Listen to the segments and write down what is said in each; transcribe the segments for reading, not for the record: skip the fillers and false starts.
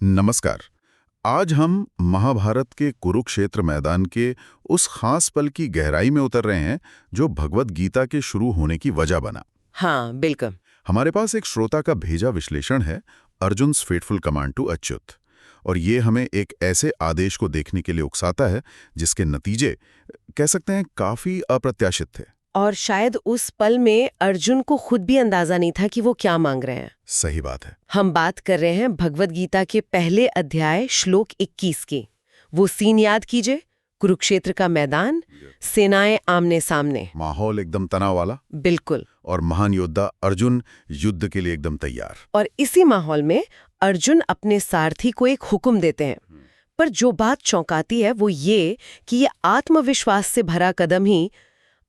नमस्कार। आज हम महाभारत के कुरुक्षेत्र मैदान के उस खास पल की गहराई में उतर रहे हैं जो भगवत गीता के शुरू होने की वजह बना। हाँ, बिल्कुल। हमारे पास एक श्रोता का भेजा विश्लेषण है, अर्जुन्स फेटफुल कमांड टू अच्युत, और ये हमें एक ऐसे आदेश को देखने के लिए उकसाता है जिसके नतीजे कह सकते हैं काफी अप्रत्याशित थे। और शायद उस पल में अर्जुन को खुद भी अंदाजा नहीं था कि वो क्या मांग रहे हैं। सही बात है। हम बात कर रहे हैं भगवत गीता के पहले अध्याय श्लोक 21 की। वो सीन याद कीजिए, कुरुक्षेत्र का मैदान, सेनाएं आमने सामने, माहौल एकदम तनाव वाला। बिल्कुल। और महान योद्धा अर्जुन युद्ध के लिए एकदम तैयार। और इसी माहौल में अर्जुन अपने सारथी को एक हुक्म देते हैं। पर जो बात चौंकाती है वो ये कि ये आत्मविश्वास से भरा कदम ही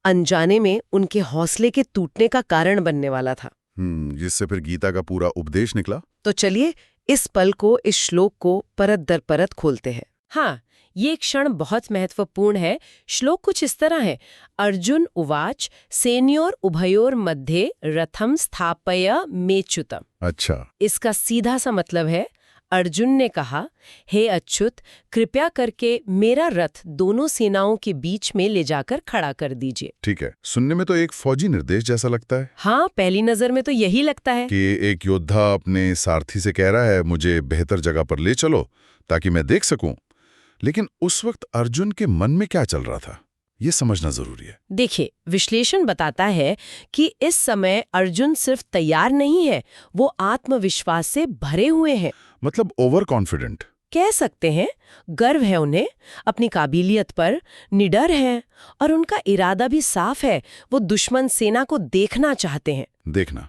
अनजाने में उनके हौसले के टूटने का कारण बनने वाला था। जिससे फिर गीता का पूरा उपदेश निकला। तो चलिए इस पल को, इस श्लोक को परत दर परत खोलते हैं। हाँ, ये क्षण बहुत महत्वपूर्ण है। श्लोक कुछ इस तरह है, अर्जुन उवाच सेनयोर उभयोर मध्ये रथम स्थापय मेच्युतम। अच्छा। इसका सीधा सा मतलब है, अर्जुन ने कहा, हे अच्युत, कृपया करके मेरा रथ दोनों सेनाओं के बीच में ले जाकर खड़ा कर दीजिए। ठीक है, सुनने में तो एक फौजी निर्देश जैसा लगता है। हाँ, पहली नजर में तो यही लगता है कि एक योद्धा अपने सारथी से कह रहा है, मुझे बेहतर जगह पर ले चलो ताकि मैं देख सकूं। लेकिन उस वक्त अर्जुन के मन में क्या चल रहा था, ये समझना जरूरी है। देखिए, विश्लेषण बताता है कि इस समय अर्जुन सिर्फ तैयार नहीं है, वो आत्मविश्वास से भरे हुए हैं। मतलब ओवर कॉन्फिडेंट कह सकते हैं। गर्व है उन्हें अपनी काबिलियत पर, निडर हैं, और उनका इरादा भी साफ है। वो दुश्मन सेना को देखना चाहते हैं। देखना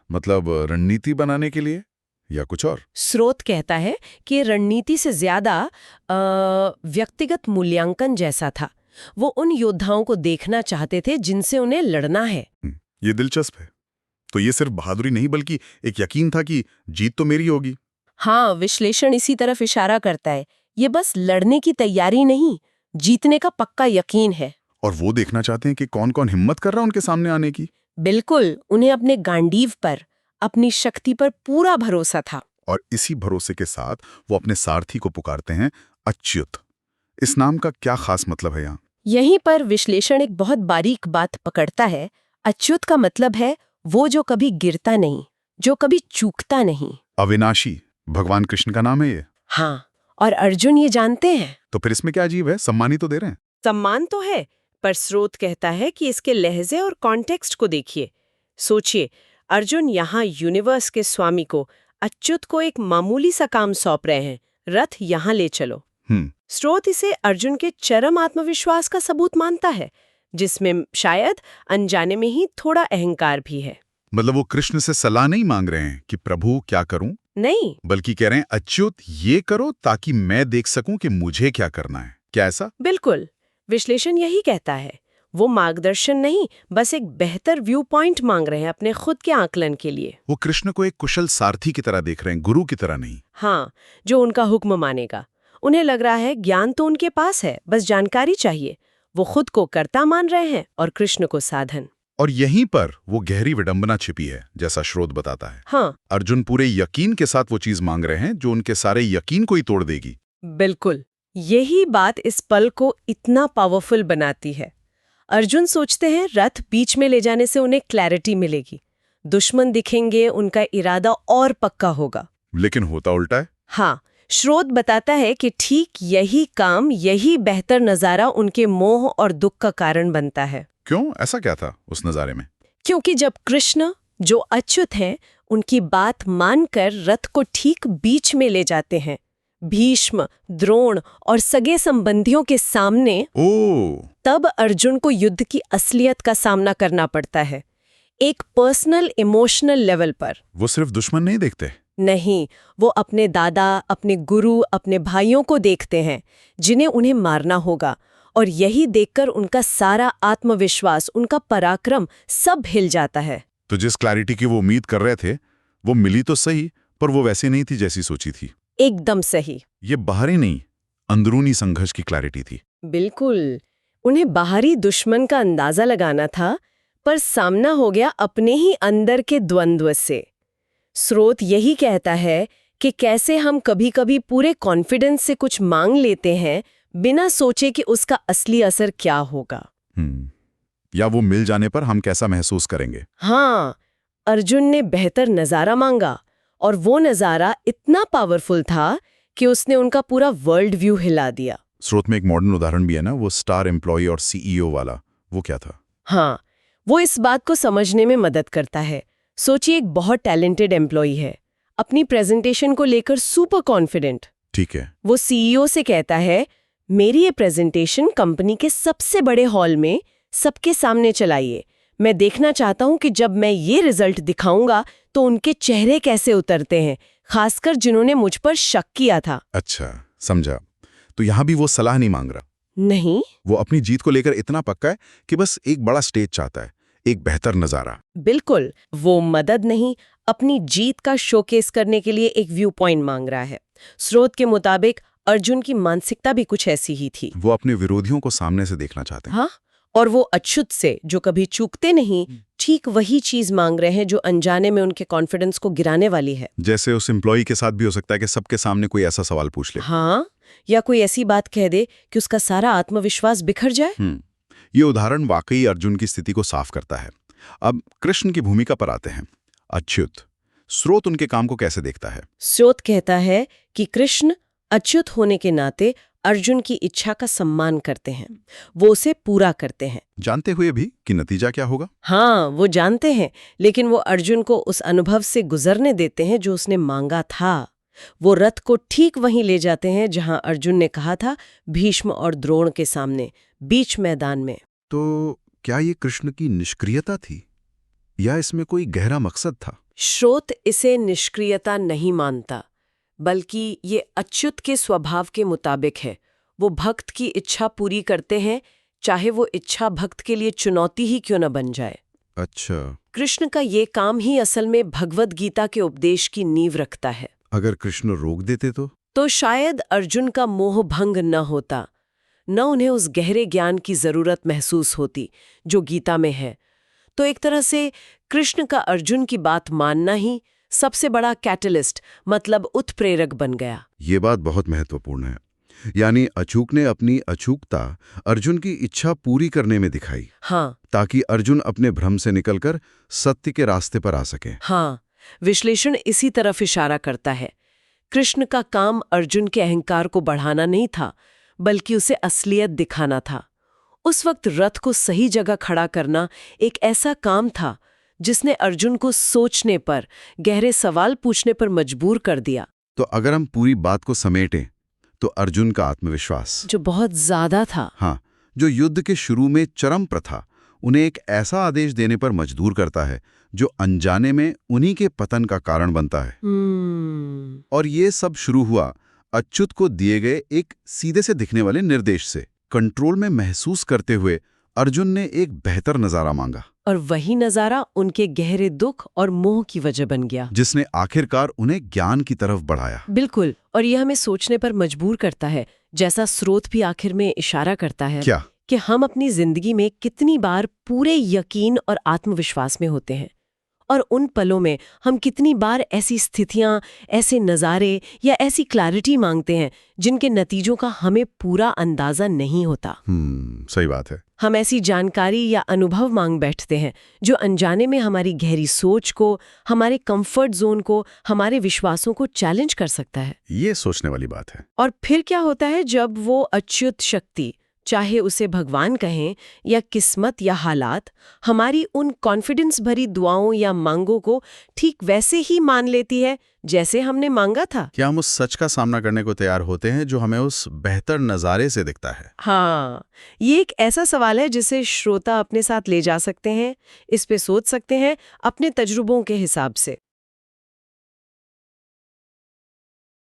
मतलब रणनीति बनाने के लिए या कुछ और? स्रोत कहता है कि रणनीति से ज्यादा व्यक्तिगत मूल्यांकन जैसा था। वो उन योद्धाओं को देखना चाहते थे जिनसे उन्हें लड़ना है। ये दिलचस्प है। तो ये सिर्फ बहादुरी नहीं बल्कि एक यकीन था कि जीत तो मेरी होगी। हाँ, विश्लेषण इसी तरफ इशारा करता है। ये बस लड़ने की तैयारी नहीं, जीतने का पक्का यकीन है। और वो देखना चाहते हैं कि कौन कौन हिम्मत कर रहा है उनके सामने आने की। बिल्कुल, उन्हें अपने गांडीव पर, अपनी शक्ति पर पूरा भरोसा था। और इसी भरोसे के साथ वो अपने सारथी को पुकारते हैं अच्युत। इस नाम का क्या खास मतलब है यहाँ? यहीं पर विश्लेषण एक बहुत बारीक बात पकड़ता है। अच्युत का मतलब है वो जो कभी गिरता नहीं, जो कभी चूकता नहीं। अविनाशी भगवान कृष्ण का नाम है ये। हाँ, और अर्जुन ये जानते हैं। तो फिर इसमें क्या अजीब है? सम्मान ही तो दे रहे हैं। सम्मान तो है, पर स्रोत कहता है कि इसके लहजे और कॉन्टेक्स्ट को देखिए। सोचिए, अर्जुन यहाँ यूनिवर्स के स्वामी को, अच्युत को एक मामूली सा काम सौंप रहे हैं, रथ यहाँ ले चलो। स्रोत इसे अर्जुन के चरम आत्मविश्वास का सबूत मानता है, जिसमें शायद अनजाने में ही थोड़ा अहंकार भी है। मतलब वो कृष्ण से सलाह नहीं मांग रहे हैं कि प्रभु क्या करूं, नहीं, बल्कि कह रहे हैं अच्युत ये करो ताकि मैं देख सकूं कि मुझे क्या करना है। क्या ऐसा? बिल्कुल। विश्लेषण यही कहता है। वो मार्गदर्शन नहीं, बस एक बेहतर व्यू पॉइंट मांग रहे हैं अपने खुद के आकलन के लिए। वो कृष्ण को एक कुशल सारथी की तरह देख रहे हैं, गुरु की तरह नहीं। हाँ, जो उनका हुक्म मानेगा। उन्हें लग रहा है ज्ञान तो उनके पास है, बस जानकारी चाहिए। वो खुद को कर्ता मान रहे हैं और कृष्ण को साधन। और यहीं पर वो गहरी विडंबना छिपी है, जैसा स्रोत बताता है। हाँ, अर्जुन पूरे यकीन के साथ वो चीज मांग रहे हैं जो उनके सारे यकीन को ही तोड़ देगी। बिल्कुल। यही बात इस पल को इतना पावरफुल बनाती है। अर्जुन सोचते हैं रथ बीच में ले जाने से उन्हें क्लैरिटी मिलेगी, दुश्मन दिखेंगे, उनका इरादा और पक्का होगा। लेकिन होता उल्टा है। हाँ, स्रोत बताता है कि ठीक यही काम, यही बेहतर नजारा उनके मोह और दुख का कारण बनता है। क्यों? ऐसा क्या था उस नजारे में? क्योंकि जब कृष्ण, जो अच्युत हैं, उनकी बात मानकर रथ को ठीक बीच में ले जाते हैं, भीष्म, द्रोण और सगे संबंधियों के सामने, तब अर्जुन को युद्ध की असलियत का सामना करना पड़ता है, एक पर्सनल इमोशनल लेवल पर। वो सिर्फ दुश्मन नहीं देखते। नहीं, वो अपने दादा, अपने गुरु, अपने भाइयों को देखते हैं जिन्हें उन्हें मारना होगा। और यही देखकर उनका सारा आत्मविश्वास, उनका पराक्रम सब हिल जाता है। तो जिस क्लैरिटी की वो उम्मीद कर रहे थे वो मिली तो सही, पर वो वैसी नहीं थी जैसी सोची थी। एकदम सही। ये बाहरी नहीं, अंदरूनी संघर्ष की क्लैरिटी थी। बिल्कुल। उन्हें बाहरी दुश्मन का अंदाजा लगाना था, पर सामना हो गया अपने ही अंदर के द्वंद्व से। स्रोत यही कहता है कि कैसे हम कभी-कभी पूरे कॉन्फिडेंस से कुछ मांग लेते हैं बिना सोचे कि उसका असली असर क्या होगा। या वो मिल जाने पर हम कैसा महसूस करेंगे। हाँ, अर्जुन ने बेहतर नजारा मांगा और वो नजारा इतना पावरफुल था कि उसने उनका पूरा वर्ल्ड व्यू हिला दिया। स्रोत में एक मॉडर्न उदाहरण भी है ना, वो स्टार एम्प्लॉय और सीईओ वाला, वो क्या था? हाँ, वो इस बात को समझने में मदद करता है। सोचिए, एक बहुत टैलेंटेड एम्प्लॉई है, अपनी प्रेजेंटेशन को लेकर सुपर कॉन्फिडेंट। ठीक है। वो सीईओ से कहता है, मेरी ये प्रेजेंटेशन कंपनी के सबसे बड़े हॉल में सबके सामने चलाइए। मैं देखना चाहता हूं कि जब मैं ये रिजल्ट दिखाऊंगा तो उनके चेहरे कैसे उतरते हैं, खासकर जिन्होंने मुझ पर शक किया था। अच्छा, समझा। तो यहाँ भी वो सलाह नहीं मांग रहा। नहीं, वो अपनी जीत को लेकर इतना पक्का है कि बस एक बड़ा स्टेज चाहता है, एक बेहतर नजारा। बिल्कुल, वो मदद नहीं, अपनी जीत का शोकेस करने के लिए एक व्यू पॉइंट मांग रहा है। स्रोत के मुताबिक अर्जुन की मानसिकता भी कुछ ऐसी ही थी। वो अपने विरोधियों को सामने से देखना चाहते हैं। हाँ, और वो अच्युत से, जो कभी चूकते नहीं, ठीक वही चीज मांग रहे हैं जो अनजाने में उनके कॉन्फिडेंस को गिराने वाली है। जैसे उस एम्प्लॉय के साथ भी हो सकता है कि सबके सामने कोई ऐसा सवाल पूछ ले। हाँ, या कोई ऐसी बात कह दे कि उसका सारा आत्मविश्वास बिखर जाए। ये उदाहरण वाकई अर्जुन की स्थिति को साफ करता है। अब कृष्ण की भूमिका पर आते हैं। अच्युत, स्रोत उनके काम को कैसे देखता है? स्रोत कहता है कि कृष्ण अच्युत होने के नाते अर्जुन की इच्छा का सम्मान करते हैं, वो उसे पूरा करते हैं। जानते हुए भी कि नतीजा क्या होगा? हाँ, वो जानते हैं, लेकिन वो अर्जुन को उस अनुभव से गुजरने देते हैं जो उसने मांगा था। वो रथ को ठीक वहीं ले जाते हैं जहां अर्जुन ने कहा था, भीष्म और द्रोण के सामने, बीच मैदान में। तो क्या ये कृष्ण की निष्क्रियता थी या इसमें कोई गहरा मकसद था? स्रोत इसे निष्क्रियता नहीं मानता, बल्कि ये अच्युत के स्वभाव के मुताबिक है। वो भक्त की इच्छा पूरी करते हैं, चाहे वो इच्छा भक्त के लिए चुनौती ही क्यों न बन जाए। अच्छा, कृष्ण का ये काम ही असल में भगवद गीता के उपदेश की नींव रखता है। अगर कृष्ण रोक देते तो शायद अर्जुन का मोह भंग न होता, न उन्हें उस गहरे ज्ञान की जरूरत महसूस होती जो गीता में है। तो एक तरह से कृष्ण का अर्जुन की बात मानना ही सबसे बड़ा कैटलिस्ट, मतलब उत्प्रेरक बन गया। ये बात बहुत महत्वपूर्ण है। यानी अचूक ने अपनी अचूकता अर्जुन की इच्छा पूरी करने में दिखाई। हाँ, ताकि अर्जुन अपने भ्रम से निकलकर सत्य के रास्ते पर आ सके। हाँ, विश्लेषण इसी तरफ इशारा करता है। कृष्ण का काम अर्जुन के अहंकार को बढ़ाना नहीं था, बल्कि उसे असलियत दिखाना था। उस वक्त रथ को सही जगह खड़ा करना एक ऐसा काम था जिसने अर्जुन को सोचने पर, गहरे सवाल पूछने पर मजबूर कर दिया। तो अगर हम पूरी बात को समेटें तो अर्जुन का आत्मविश्वास, जो बहुत ज्यादा था, हाँ, जो युद्ध के शुरू में चरम पर था, उन्हें एक ऐसा आदेश देने पर मजबूर करता है जो अनजाने में उन्हीं के पतन का कारण बनता है। और ये सब शुरू हुआ अच्युत को दिए गए एक सीधे से दिखने वाले निर्देश से। कंट्रोल में महसूस करते हुए अर्जुन ने एक बेहतर नजारा मांगा, और वही नजारा उनके गहरे दुख और मोह की वजह बन गया, जिसने आखिरकार उन्हें ज्ञान की तरफ बढ़ाया। बिल्कुल, और यह हमें सोचने पर मजबूर करता है, जैसा स्रोत भी आखिर में इशारा करता है। क्या? कि हम अपनी जिंदगी में कितनी बार पूरे यकीन और आत्मविश्वास में होते हैं, और उन पलों में हम कितनी बार ऐसी स्थितियां, ऐसे नज़ारे या ऐसी क्लैरिटी मांगते हैं जिनके नतीजों का हमें पूरा अंदाजा नहीं होता। सही बात है। हम ऐसी जानकारी या अनुभव मांग बैठते हैं जो अनजाने में हमारी गहरी सोच को, हमारे कंफर्ट जोन को, हमारे विश्वासों को चैलेंज कर सकता है। ये सोचने वाली बात है। और फिर क्या होता है जब वो अच्युत शक्ति, चाहे उसे भगवान कहें या किस्मत या हालात, हमारी उन कॉन्फिडेंस भरी दुआओं या मांगों को ठीक वैसे ही मान लेती है जैसे हमने मांगा था। क्या हम उस सच का सामना करने को तैयार होते हैं जो हमें उस बेहतर नज़ारे से दिखता है? हाँ, ये एक ऐसा सवाल है जिसे श्रोता अपने साथ ले जा सकते हैं, इस पे सोच सकते हैं अपने तजुर्बों के हिसाब से।